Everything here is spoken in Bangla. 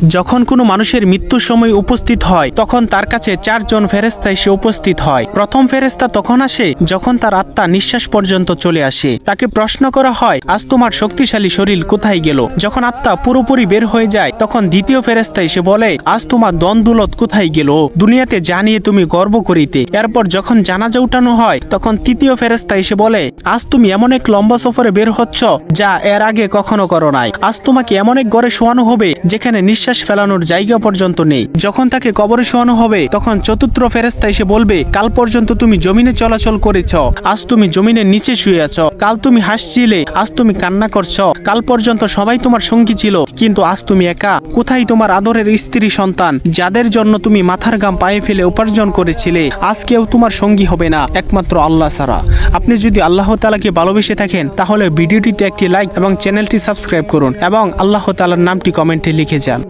যখন কোনো মানুষের মৃত্যুর সময় উপস্থিত হয় তখন তার কাছে 4 জন ফেরেশতা এসে উপস্থিত হয়। প্রথম ফেরেশতা তখন আসে যখন তার আত্মা নিঃশ্বাস পর্যন্ত চলে আসে। তাকে প্রশ্ন করা হয়, আজ তোমার শক্তিশালী শরীর কোথায় গেল? যখন আত্মা পুরোপুরি বের হয়ে যায় তখন দ্বিতীয় ফেরেশতা এসে বলে, আজ তোমার দন-দৌলত কোথায় গেল? দুনিয়াতে জানিয়ে তুমি গর্ব করিতে। এরপর যখন জানাজা উঠানো হয় তখন তৃতীয় ফেরেশতা এসে বলে, আজ তুমি এমন এক লম্বা সফরে বের হচ্ছ যা এর আগে কখনো করো নাই। আজ তোমাকে এমন এক ঘরে শোয়ানো হবে যেখানে নিঃশ্বাস ফেলানোর জায়গা পর্যন্ত নেই। যখন তাকে কবরে শোয়ানো হবে তখন চতুর্থ ফেরেশতা এসে বলবে, কাল পর্যন্ত তুমি জমিনে চলাচল করেছ, আজ তুমি জমিনের নিচে শুয়ে আছো। কাল তুমি হাসছিলে, আজ তুমি কান্না করছো। কাল পর্যন্ত সবাই তোমার সঙ্গী ছিল, কিন্তু আজ তুমি একা। কোথায় তোমার আদরের স্ত্রী সন্তান যাদের জন্য তুমি মাথার ঘাম পায়ে ফেলে উপার্জন করেছিলে? আজ কেউ তোমার সঙ্গী হবে না একমাত্র আল্লাহ ছাড়া। আপনি যদি আল্লাহ তাআলাকে ভালোবেসে থাকেন তাহলে ভিডিওটিতে একটি লাইক এবং চ্যানেলটি সাবস্ক্রাইব করুন এবং আল্লাহ তাআলার নামটি কমেন্টে লিখে যান।